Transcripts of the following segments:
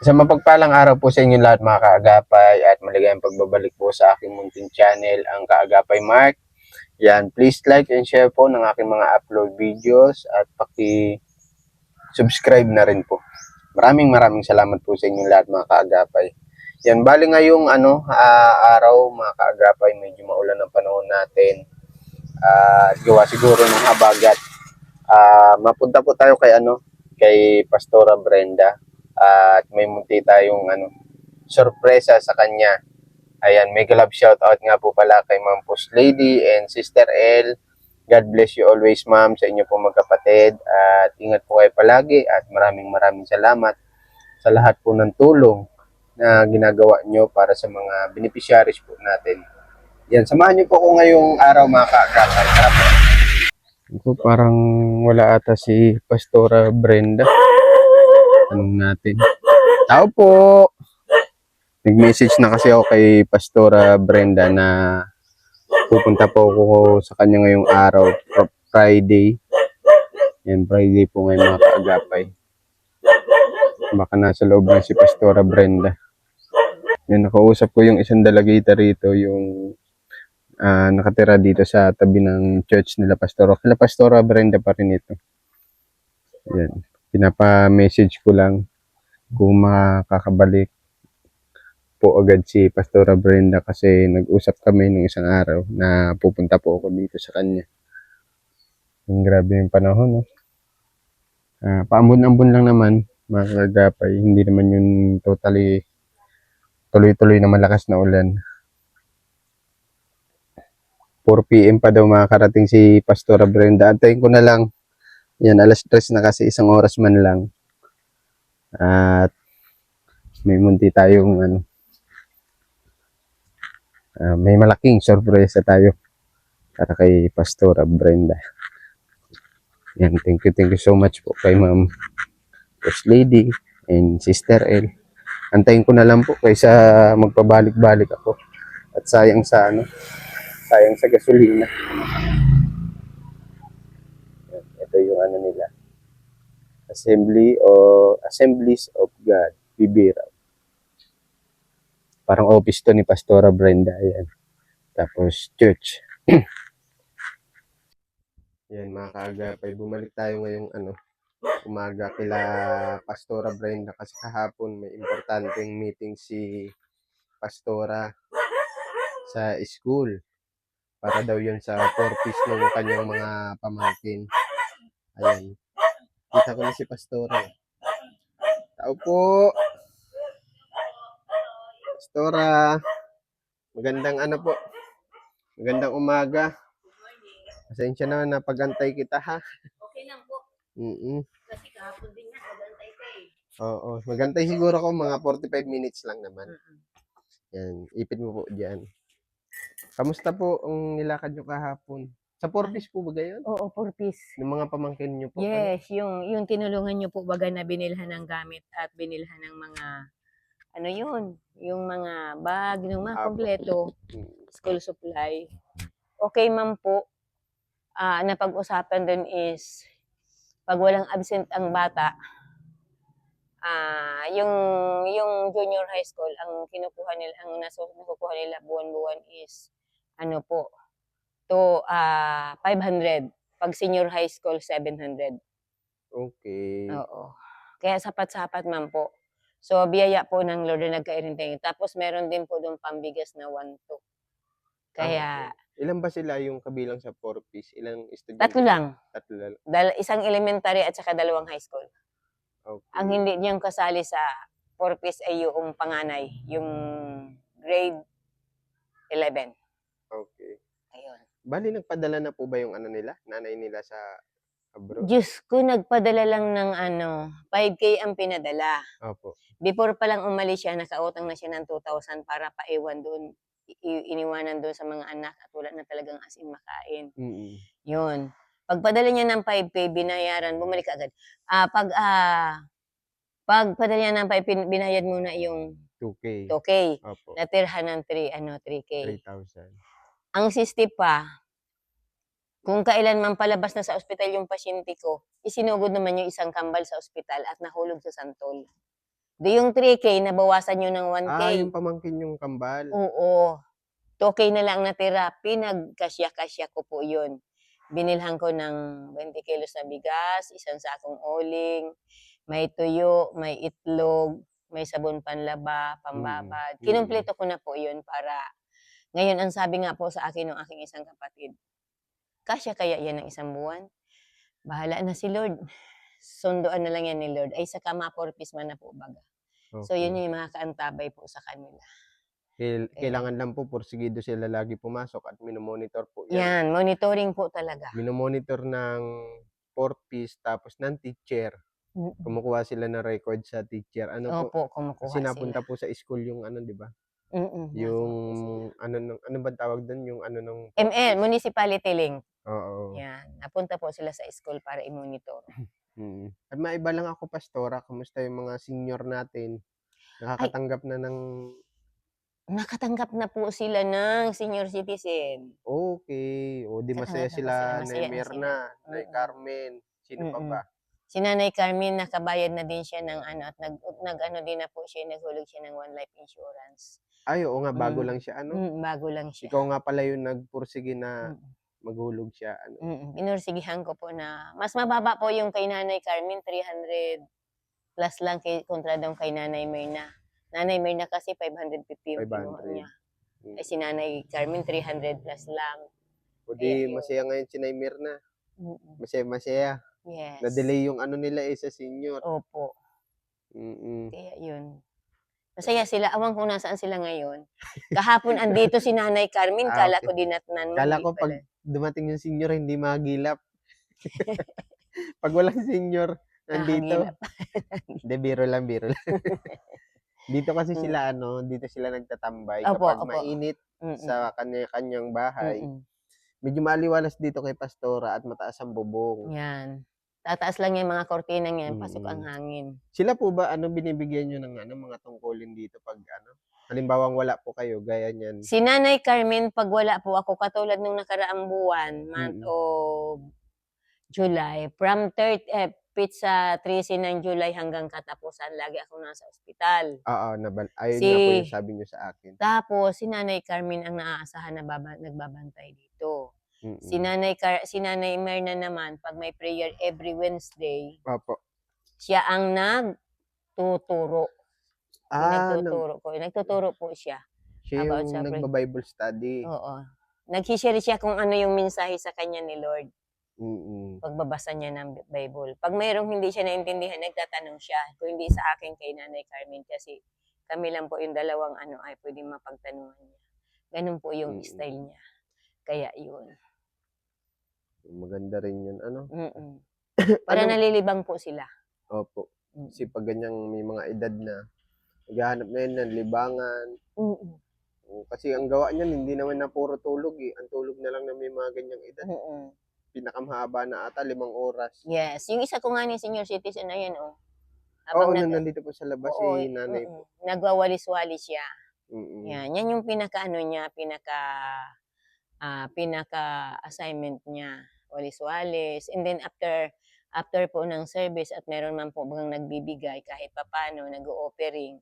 Isang mapagpalang araw po sa inyo lahat mga kaagapay at maligayang pagbabalik po sa aking munting channel, ang Kaagapay Mark. Yan, please like and share po ng aking mga upload videos at paki-subscribe na rin po. Maraming salamat po sa inyo lahat mga kaagapay. Yan, bali ngayong araw mga kaagapay, medyo maulan ang panahon natin. Gawa siguro ng habagat. Mapunta po tayo kay Pastora Brenda. At may munti tayong sorpresa sa kanya. Ayan, mega love shoutout nga po pala kay Ma'am Post Lady and Sister L. God bless you always, ma'am, sa inyo po magkapatid. At ingat po kayo palagi at maraming salamat sa lahat po ng tulong na ginagawa nyo para sa mga beneficiaries po natin. Yan, samahan nyo po ako ngayong araw mga kaagapay. Parang wala ata si Pastora Brenda. Tanong natin. Tao po! Nag-message na kasi ako kay Pastora Brenda na pupunta po ako sa kanya ngayong araw, Friday. Yan, Friday po ngayon mga kaagapay. Baka nasa loob na si Pastora Brenda. Yan, nakausap ko yung isang dalagita rito, yung nakatira dito sa tabi ng church nila Pastora. Kila Pastora Brenda pa rin ito. Yan, pinapa-message ko lang kung makakabalik po agad si Pastora Brenda kasi nag-usap kami nung isang araw na pupunta po ako dito sa kanya. Yung grabe yung panahon, no? Paambon-ambon lang naman, mga kagapay. Hindi naman yung totally tuloy-tuloy na malakas na ulan. 4 PM pa daw makakarating si Pastora Brenda. Antayin ko na lang. Yan, alas 3 na kasi, isang oras man lang. At may munti tayong may malaking sorpresa tayo para kay Pastora Brenda. Yan, thank you so much po kay Ma'am First Lady and Sister L. Antayin ko na lang po kaysa magpabalik-balik ako. At sayang sa gasolina. Yan, ito yung nila. Assemblies of God, Bibira. Parang office to ni Pastora Brenda. Ayan. Tapos church. Yan mga kaagapay. Bumalik tayo ngayong umaga kila Pastora Brenda kasi kahapon may importanteng meeting si Pastora sa school. Para daw yun sa purpose ng kanyang mga pamangkin. Ayan. Kita ko na si Pastora. Tao po! Pastora! Magandang magandang umaga. Pasensya na napag-antay kita ha. Okay lang po. Kasi kahapon din nga, nag-antay ka eh. Oo, magantay siguro ako mga 45 minutes lang naman. Yan, ipit mo po dyan. Kamusta po ang nilakad nyo kahapon? Sa 4-piece po ba gayon? Oo, 4-piece. Yung mga pamangkin nyo po? Yes, yung tinulungan nyo po baga na binilhan ng gamit at binilhan ng mga, yung mga bag, yung mga kompleto, school supply. Okay, ma'am po. Napag-usapan dun is, pag walang absent ang bata, yung junior high school, ang kinukuha nila, nakukuha nila buwan-buwan is, 500. Pag senior high school, 700. Okay. Oo. Kaya sapat-sapat man po. So, biyaya po ng Lord na nagkairinting. Tapos, meron din po doon pambigas na 1-2. Kaya, okay. Ilan ba sila yung kabilang sa 4-piece? Ilang estudyante? 3 lang. 3 lang. Isang elementary at saka 2 high school. Okay. Ang hindi niyang kasali sa 4-piece ay yung panganay, yung grade 11. Okay. Ayun. Bali, nagpadala na po ba yung nanay nila sa abroad? Diyos ko, nagpadala lang ng 5K ang pinadala. Opo. Before pa lang umalis siya, nakautang na siya ng 2,000 para paiwan doon, iniwanan doon sa mga anak at wala na talagang asin makain. Yun. Pagpadala niya ng 5K, binayaran, bumalik agad. Pagpadala niya ng 5K, binayad muna yung 2K. Opo. Natirhan ng 3K. 3,000. Ang sisti pa, kung kailan man palabas na sa ospital yung pasyente ko, isinugod naman yung isang kambal sa ospital at nahulog sa santol. Di yung 3K, nabawasan nyo ng 1K. Yung pamangkin yung kambal. Oo. 2K na lang natira. Pinagkasya-kasya ko po yun. Binilhan ko ng 20 kilos na bigas, isang sakong uling, may tuyo, may itlog, may sabon panlaba, pambabad. Kinumpleto ko na po yun para, ngayon ang sabi nga po sa akin ng aking isang kapatid, kasya kaya yan ng isang buwan? Bahala na si Lord. Sunduan na lang yan ni Lord. Ay saka mapurpis man na po baga. So yun yung mga kaantabay po sa kanila. Kailangan lang po porsigido sila lagi pumasok at minomonitor po yan. Yan, monitoring po talaga. Minomonitor ng porpis tapos ng teacher. Kumukuha sila ng record sa teacher. Ano po? Opo, kumukuha Kasi sila. napunta po sa school yung ano, di ba? Nakuha Yung po sila. ano ba tawag doon? Yung ano ng ML, Municipality Link. Oo. Yan, napunta po sila sa school para i-monitor. At maiba lang ako, Pastora. Kamusta yung mga senior natin? Nakakatanggap na ng... Nakatanggap na po sila ng senior citizen. Okay. O di masaya sila, Masaya Nay na Mirna, sila. Nay Carmen. Sino pa ba? Si Nanay Carmen, nakabayad na din siya ng ano, at nag-ano din na po siya, naghulog siya ng one life insurance. Ay, oo nga, bago lang siya, ano? Bago lang siya. Ikaw nga pala yung nagpursige na maghulog siya, ano? Pinursigihan ko po na, mas mababa po yung kay Nanay Carmen, 300 plus lang kontra daw kay Nanay Mirna. Nanay Mirna kasi 550 yung kinuha niya. Eh si Nanay Carmen, 300 plus lang. O di, masaya ngayon si Nay Mirna. Masaya. Yes. Na-delay yung ano nila sa senior. Opo. Mm-mm. Kaya yun. Masaya sila. Awan kung nasaan sila ngayon. Kahapon andito si Nanay Carmen. Kala ko dinatnan mo. Kala ko pag dumating yung senior, hindi magilap. Pag walang senior, nandito. Hindi, biro lang. Dito kasi sila, dito sila nagtatambay. Opo, Kapag opo. mainit sa kanya-kanyang bahay, medyo maliwalas dito kay Pastora at mataas ang bubong. Yan. Tataas lang yung mga kortina niyan, pasok ang hangin. Sila po ba, binibigyan nyo ng mga tungkulin dito pag halimbawang wala po kayo, gaya niyan? Si Nanay Carmen, pag wala po ako, katulad nung nakaraang buwan, month of July, from pizza 13 ng July hanggang katapusan, lagi ako nasa ospital. Oo, ayun nga po yung sabi nyo sa akin. Tapos, si Nanay Carmen ang naaasahan na nagbabantay dito. Si Nanay Mirna naman, pag may prayer every Wednesday, siya ang nagtuturo. Nagtuturo po siya. Siya yung nagba-Bible study. Oo. Nag-share siya kung ano yung mensahe sa kanya ni Lord. Pagbabasa niya ng Bible. Pag mayroong hindi siya naintindihan, nagtatanong siya. Kung hindi sa akin, kay Nanay Carmen. Kasi kami lang po yung dalawang ay pwedeng mapagtanungan niya. Ganun po yung style niya. Kaya yun. Maganda rin yun, Para nalilibang po sila. Opo. Kasi pag ganyang may mga edad na, naghahanap na yun ng libangan. Kasi ang gawa niyan, hindi naman na puro tulog Ang tulog na lang na may mga ganyang edad. Pinakamahaba na ata, 5 oras. Yes. Yung isa ko nga ni senior citizen na yan, nandito po sa labas si nanay po. Nagwawalis-walis siya. Yan yung pinaka-assignment niya. Walis-walis. And then after po ng service at meron man po bang nagbibigay kahit papano, nag-o-offering,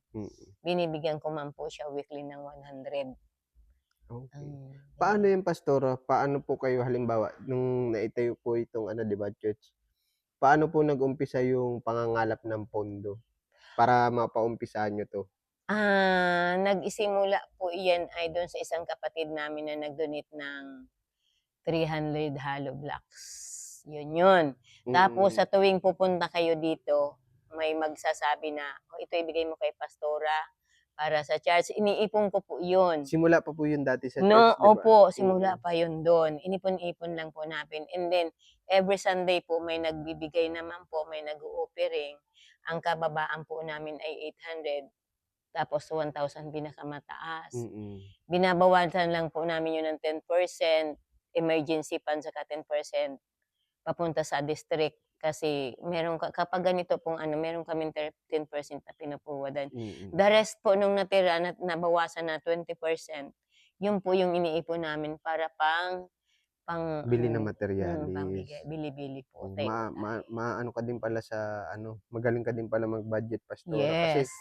binibigyan ko man po siya weekly ng 100. Okay. Paano yung Pastora? Paano po kayo halimbawa nung naitayo po itong di ba, church? Paano po nag-umpisa yung pangangalap ng pondo para mapaumpisahan nyo to? Nag-isimula po iyan ay doon sa isang kapatid namin na nag-donate ng 300 hollow blocks. Yun. Tapos sa tuwing pupunta kayo dito, may magsasabi na, ito ibigay mo kay Pastora para sa church. Iniipon ko po yun. Simula pa po yun dati sa church, No, diba? opo, simula pa yun doon. Inipon-ipon lang po namin. And then, every Sunday po, may nagbibigay naman po, may nag-o-offering. Ang kababaan po namin ay 800. Tapos 1,000 pinakamataas. Binabawasan lang po namin yun ng 10%, emergency fund saka 10% papunta sa district. Kasi kapag ganito pong meron kami 10% na pinupuwadan. The rest po nung natira, nabawasan na 20%, yun po yung iniipon namin para pang Bili na pambigay, materyales. bili-bili po, Oh, tayo. maano ka din pala sa ano, magaling ka din pala mag-budget, Pastora. Kasi Yes.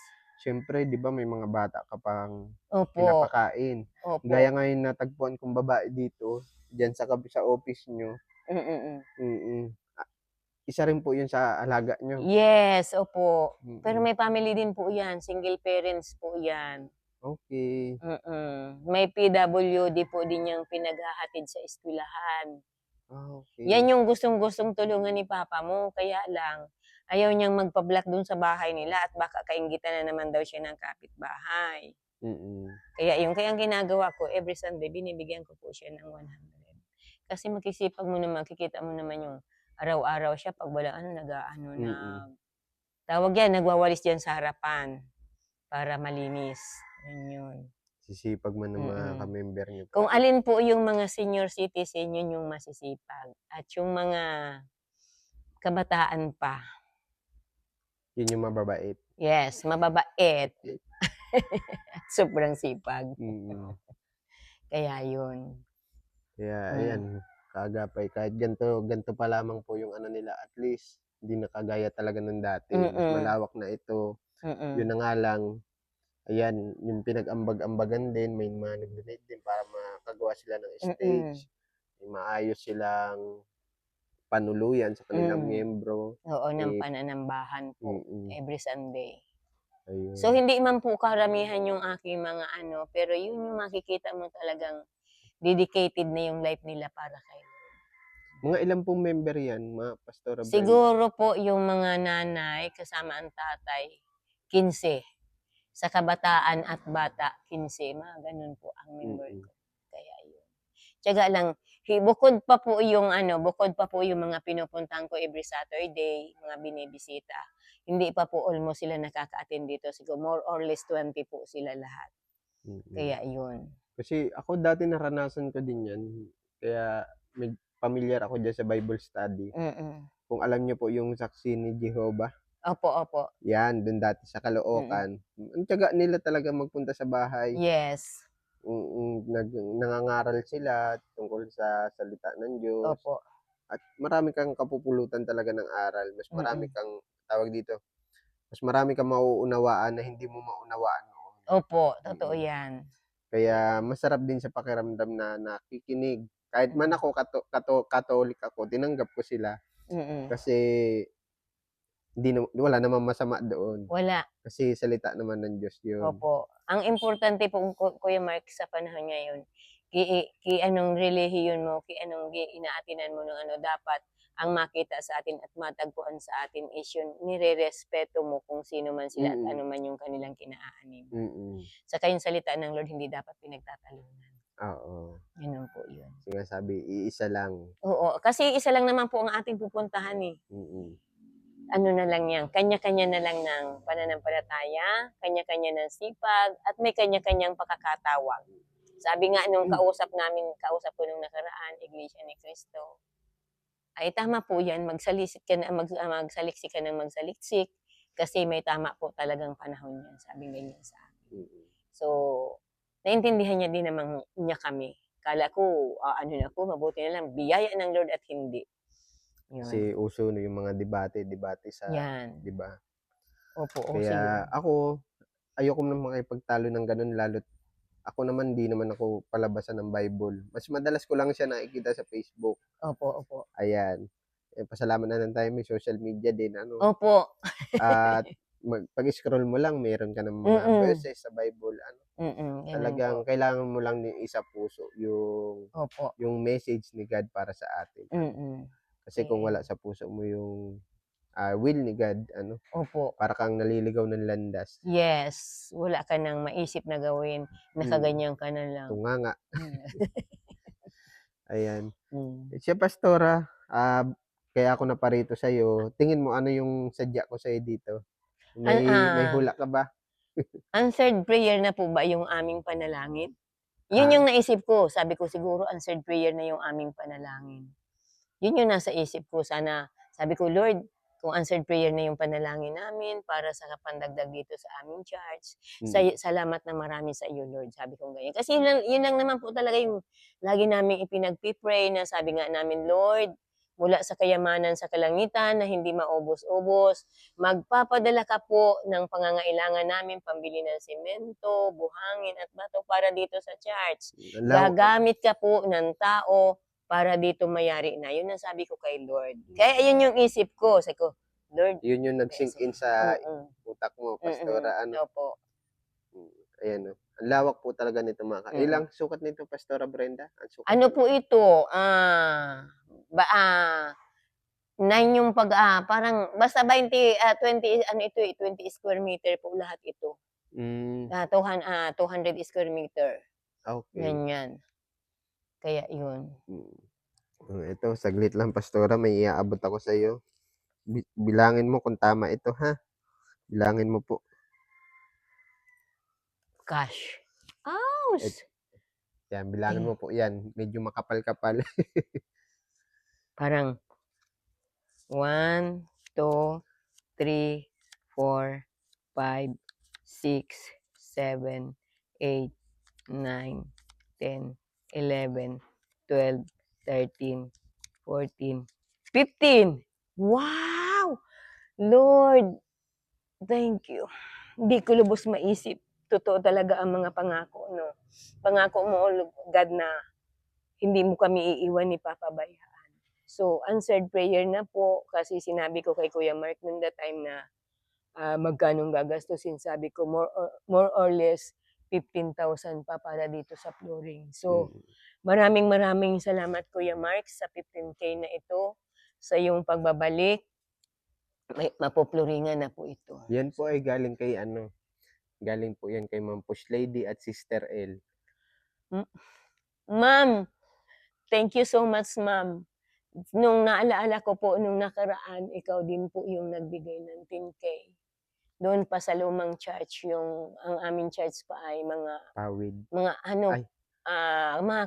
siyempre, 'di ba may mga bata ka pang Opo, pinapakain. opo. Gaya ngayon natagpuan kong babae dito, diyan sa office niyo. Mm. Mm. Isa rin po 'yun sa alaga niyo. Yes, opo. Pero Mm. may family din po 'yan, single parents po 'yan. Okey. May PWD po din yang pinaghahatid sa eskwelahan. Okey. Yan yung gustong-gustong tulungan ni papa mo, kaya lang ayaw niyang magpa-block dun sa bahay nila at baka kainggitan na naman daw siya ng kapitbahay. Mm. Kaya ang ginagawa ko every Sunday binibigyan ko po siya ng 100. Kasi makisipag mo naman, makikita mo naman yung araw-araw siya 'pag walang ano, nag-aano na Mm. tawag yan, nagwawalis diyan sa harapan para malinis, yun. Sisipag man ng mga Mm. ka-member niyo po. Kung alin po yung mga senior citizen, yun yung masisipag at yung mga kabataan pa, 'Yun yung mababait. yes, mababait at sobrang sipag, Mm. kaya yun. Kaya ayan, Hmm. kaagapay kahit ganito pa lamang po yung ano nila, at least hindi na kagaya talaga nung dati, mas Mm, malawak na ito. Yun mm, na nga lang, ayan, yung pinag-ambag-ambagan din, may mga nag-donate din para makagawa sila ng mm, stage, may maayos silang panuluyan sa kanilang mm. miyembro, Oo, ng eh pananambahan po mm, every Sunday. So, ayun. hindi man po karamihan yung aking mga ano, pero yun yung makikita mo talagang dedicated na yung life nila para kay Lord. Mga ilan pong member yan, mga Pastora Brenda? Siguro po yung mga nanay kasama ang tatay, 15. Sa kabataan at bata, 15. Mga ganun po ang member Mm. ko. Kaya yun. Tiyaga lang, bukod pa po yung mga pinupuntahan ko every Saturday, mga binibisita. Hindi pa po almost sila nakaka-attend dito. Siguro more or less 20 po sila lahat. Mm. Kaya yun. Kasi ako dati naranasan ko din 'yan, kaya pamilyar ako diyan sa Bible study. Mm. Kung alam niyo po yung Saksi ni Jehovah, Opo, opo. 'yan dun dati sa Mm. Caloocan. Ang tiyaga nila talaga magpunta sa bahay, Yes. nangangaral sila tungkol sa salita ng Diyos Opo. at marami kang kapupulutan talaga ng aral. Mas marami Mm. kang tawag dito, mas marami kang mauunawaan na hindi mo maunawaan noon. Opo, totoo Mm. yan. Kaya masarap din sa pakiramdam na nakikinig. Kahit man Mm. ako Katolik ako, tinanggap ko sila Mm. kasi wala namang masama doon. Wala. Kasi salita naman ng Diyos 'yun. Opo. Ang importante po Kuya Mark sa panahon ngayon, anong relihiyon mo, anong inaatinan mo ng ano, dapat ang makita sa atin at matagpuan sa atin is yung nirerespeto mo kung sino man sila at Mm. ano man yung kanilang kinaanim. Mm. Saka yung salita ng Lord hindi dapat pinagtatalunan. Oo. Gano'n po yun. Sinasabi, iisa lang. Oo, kasi isa lang naman po ang ating pupuntahan eh. Mm. Ano na lang yan, kanya-kanya na lang ng pananampalataya, kanya-kanya ng sipag, at may kanya-kanyang pakakatawag. Sabi nga nung kausap ko nung nakaraan, Iglesia ni Cristo, ay tama po yan, magsaliksik ka ng magsaliksik, kasi may tama po talagang panahon yan, sabi ganyan sa akin. Mm. So, naintindihan niya din naman niya kami. Kala ko, ano na po, mabuti na lang, biyaya ng Lord at hindi. Yun. Kasi uso na yung mga debate sa, Yan. 'di ba? Opo, Kaya ako, ayoko na makipagtalo ng gano'n, lalo't ako naman, di naman ako palabasan ng Bible. Mas madalas ko lang siya nakikita sa Facebook. Opo, opo. Ayan. Pasalamat na lang tayo may social media din ano. Opo. At pag-scroll mo lang meron ka ng mga Mm. verses sa Bible ano. Ganun po. Talagang kailangan mo lang din isa-puso Opo. yung message ni God para sa atin. Mm. Kasi kung wala sa puso mo yung will ni God ano, Opo. para kang naliligaw ng landas. Yes, wala ka nang maisip na gawin, nakaganyan ka na lang. Tunganga. Ayan. Mm. Siya Pastora, kaya ako naparito sa'yo. Tingin mo ano yung sadya ko sa'yo dito? May hula ka ba? Answered prayer na po ba yung aming panalangin? Yun Ah, yung naisip ko, sabi ko siguro answered prayer na yung aming panalangin. Yun yung nasa isip ko, sana sabi ko, Lord, kung answered prayer na yung panalangin namin para sa pandagdag dito sa aming church. Salamat na marami sa iyo, Lord. Sabi ko ganyan. Kasi yun lang naman po talaga yung lagi namin ipinagpipray na sabi nga namin, Lord, mula sa kayamanan sa kalangitan na hindi maubos-ubos, magpapadala ka po ng pangangailangan namin, pambili ng semento, buhangin at bato para dito sa church. Gagamit ka po ng tao para dito mayari na. Yun ang sabi ko kay Lord. Kaya yun yung isip ko. Sabi ko, Lord. Yun yung nag-sink in sa utak mo, Pastora. Opo. Ayan, ang lawak po talaga nito mga Ilang sukat nito, Pastora Brenda? Ano po ito? 9 yung parang basta 20 ano ito 20 square meter po lahat ito. 200 square meter. Okay. Ganyan. Kaya yun. Ito, saglit lang, Pastora, may iaabot ako sa iyo. Bilangin mo kung tama ito, ha? Bilangin mo po. Cash. Ouch! Yan, bilangin mo po yan. Medyo makapal-kapal. Parang 1, 2, 3, 4, 5, 6, 7, 8, 9, 10, 11, 12, 13, 14, 15. Wow! Lord, thank you. Hindi ko lubos maisip. Totoo talaga ang mga pangako, no? Pangako mo, God, na hindi mo kami iiwan ni papabayaan. So, answered prayer na po kasi sinabi ko kay Kuya Mark noon that time na magkano gagastusin. Sabi ko, more or less 15,000 pa para dito sa flooring. So, maraming salamat Kuya Mark sa 15K na ito, sa iyong pagbabalik. Mapopluringan na po ito. Yan po ay galing kay galing po yan kay Ma'am Push Lady at Sister L. Ma'am, thank you so much, ma'am. Nung naalaala ko po, nung nakaraan, ikaw din po yung nagbigay ng 10K. Doon pa sa lumang church, ang aming church pa ay mga mga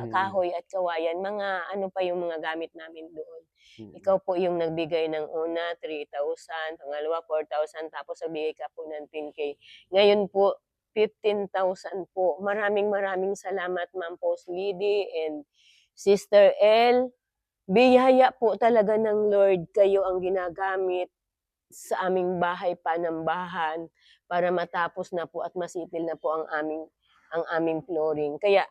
kahoy at kawayan, mga pa yung mga gamit namin doon. Ikaw po yung nagbigay ng una, 3,000, pangalawa, 4,000, tapos nagbigay ka po ng 10K. Ngayon po, 15,000 po. Maraming salamat, Ma'am Post Lady and Sister L. Biyaya po talaga ng Lord, kayo ang ginagamit sa aming bahay panambahan para matapos na po at masipil na po ang aming flooring. Kaya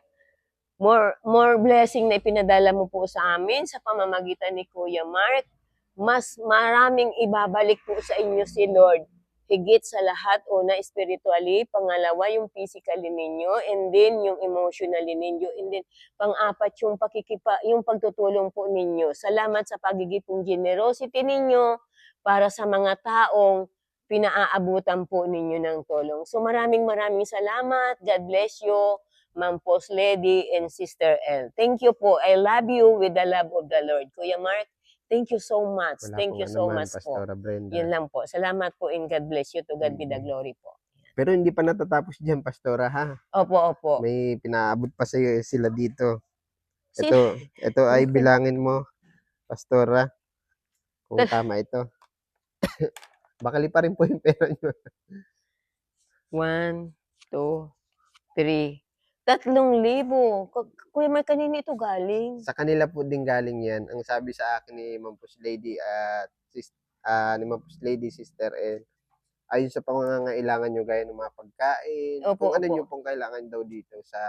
more blessing na ipinadala mo po sa amin sa pamamagitan ni Kuya Mark. Mas maraming ibabalik po sa inyo si Lord. Higit sa lahat, una, spiritually, pangalawa, yung physically ninyo, and then yung emotionally ninyo, and then pang-apat, yung pagtutulong po ninyo. Salamat sa pagiging generosity ninyo para sa mga taong pinaaabutan po ninyo ng tulong. So maraming salamat. God bless you, Ma'am Post Lady and Sister L. Thank you po. I love you with the love of the Lord. Kuya Mark, thank you so much. Thank you so much po. Brenda. Yun lang po. Salamat po and God bless you. To God be the glory po. Pero hindi pa natatapos dyan, Pastora, ha? Opo. May pinaabot pa sila dito. Ito ay bilangin mo, Pastora, kung tama ito. Bakali pa rin po yung pera nyo. 1, 2, 3. 3,000. Kuya, may kanina ito galing. Sa kanila po din galing yan. Ang sabi sa akin ni Ma'am Push Lady at ni Ma'am Push Lady, Sister L, ayon sa pangangailangan nyo gaya ng mga pagkain, kung ano nyo pong kailangan daw dito sa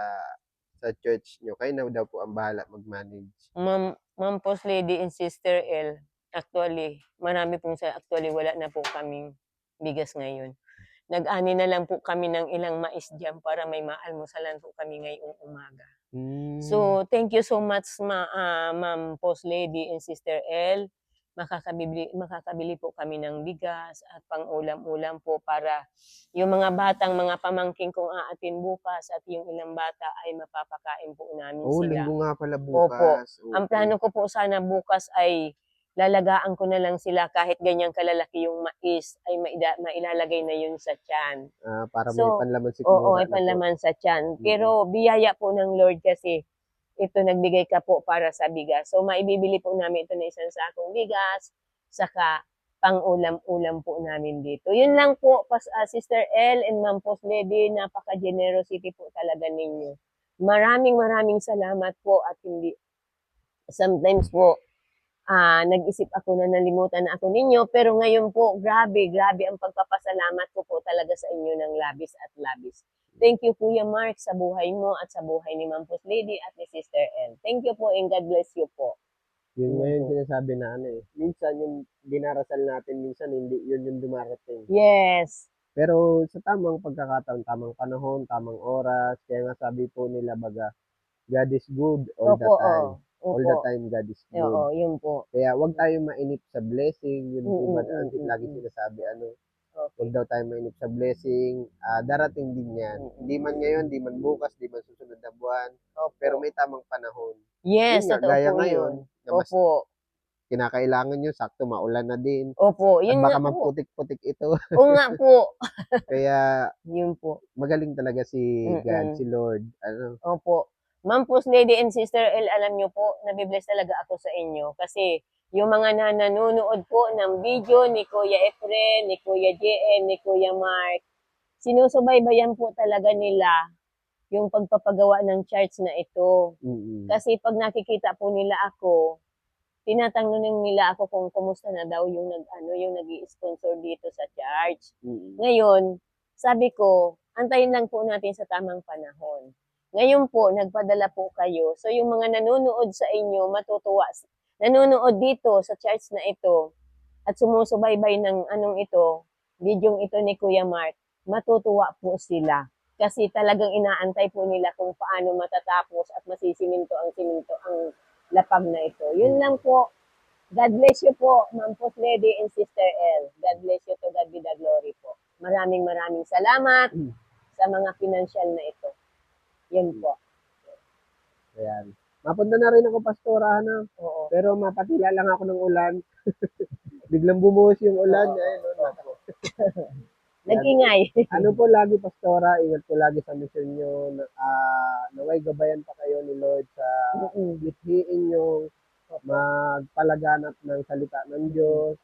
church nyo, kayo na daw po ang bahala mag-manage. Ma'am Post Lady and Sister L, actually, wala na po kaming bigas ngayon. Nag-ani na lang po kami ng ilang mais dyan para may maalmusalan po kami ngayong umaga. So, thank you so much, Ma'am Post Lady and Sister L. Makakabili po kami ng bigas at pang-ulam-ulam po para yung mga pamangking kong aatin bukas at yung ilang bata ay mapapakain po namin sila. Linggo nga pala bukas. Opo. Ang plano ko po sana bukas ay lalagaan ko na lang sila kahit ganyang kalalaki yung mais ay mailalagay na yun sa tiyan. Para may panlaman siguro. Oo, may panlaman sa tiyan. Pero biyaya po ng Lord kasi ito nagbigay ka po para sa bigas. So maibibili po namin ito na isang sakong bigas, saka pang-ulam-ulam po namin dito. Yun lang po, Sister L and Ma'am Post Lady, napaka-generosity po talaga ninyo. Maraming maraming salamat po at hindi, sometimes po, nag-isip ako na nalimutan na ako ninyo, pero ngayon po, grabe, grabe ang pagpapasalamat ko po talaga sa inyo ng labis at labis. Thank you, Kuya Mark, sa buhay mo at sa buhay ni Ma'am Post Lady at ni Sister L. Thank you po and God bless you po. Yun nga yung sinasabi na ano eh. Minsan yung dinarasal natin, minsan hindi yun yung dumarating. Yes. Pero sa tamang pagkakataon, tamang panahon, tamang oras, kaya nga sabi po nila baga, God is good all the Opo, time. All the opo. time God is good. Oo, yun po. Kaya wag tayo mainip sa blessing, yun po ba lagi Mm. sinasabi ano, Okay. wag daw tayo mainip sa blessing, darating din yan. Di man ngayon, di man bukas, di man susunod na buwan, Opo. pero may tamang panahon. Yes, Yun nga, totoo gaya po ngayon, yun. na mas Opo. kinakailangan nyo, sakto maulan na din. Opo, At yun baka nga po. magputik-putik ito. Oo nga po. Kaya Yun po. magaling talaga si God, Mm-mm. si Lord. Ano, Opo. Ma'am Post Lady and Sister L, alam nyo po, nabibless talaga ako sa inyo kasi yung mga nanonood po ng video ni Kuya Efren, ni Kuya JN, ni Kuya Mark, sinusubaybayan po talaga nila yung pagpapagawa ng charts na ito. Kasi pag nakikita po nila ako, tinatanong nila ako kung kumusta na daw yung yung nag-i-sponsor dito sa church. Ngayon, sabi ko, antayin lang po natin sa tamang panahon. Ngayon po, nagpadala po kayo. So yung mga nanonood sa inyo, matutuwa. Nanonood dito sa church na ito at sumusubaybay ng video ito ni Kuya Mark, matutuwa po sila. Kasi talagang inaantay po nila kung paano matatapos at masisiminto ang lapag na ito. Yun lang po. God bless you po, Ma'am Post Lady and Sister L. God bless you, to God be the glory po. Maraming maraming salamat sa mga financial na ito. Yun po. Ayan. Mapunta na rin ako, Pastora, ano? Oo. Pero mapatila lang ako ng ulan. Biglang bumuhos yung ulan. Oo. Ayun, nako. Nag-ingay. Ano po lagi, Pastora, ingat po lagi sa mission nyo. Naway gabayan pa kayo ni Lord sa lithiin nyo, magpalaganap ng salita ng Diyos,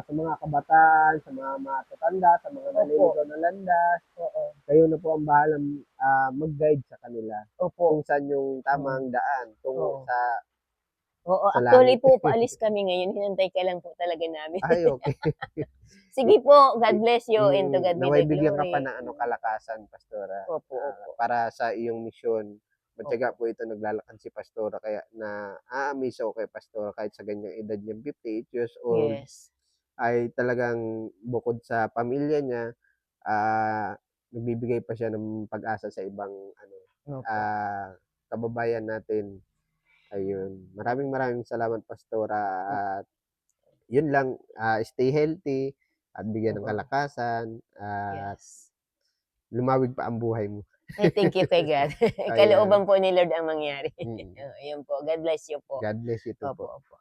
sa mga kabataan, sa mga matatanda, sa mga naliligaw na landas. Kayo na po ang bahalang mag-guide sa kanila. Kung saan yung tamang daan, tungo sa Oo, sa actually langit. po, paalis kami ngayon. Hinantay ka lang po talaga namin. Ay, okay. Sige po, God bless you and to God be Naway the bigyan ka glory. pa ng kalakasan, Pastora. Opo. Para sa iyong misyon. Matyaga po ito naglalakad si Pastora kaya na-amaze ako kay Pastora kahit sa ganyang edad niya, 58 years old. Yes. Ay talagang bukod sa pamilya niya, nagbibigay pa siya ng pag-asa sa ibang kababayan natin. Ayun. Maraming salamat, Pastora. At yun lang, stay healthy at bigyan ng kalakasan at lumawig pa ang buhay mo. Thank you kay God. Kalooban po ni Lord ang mangyari. Ayun po. God bless you po. God bless you too po. Opo.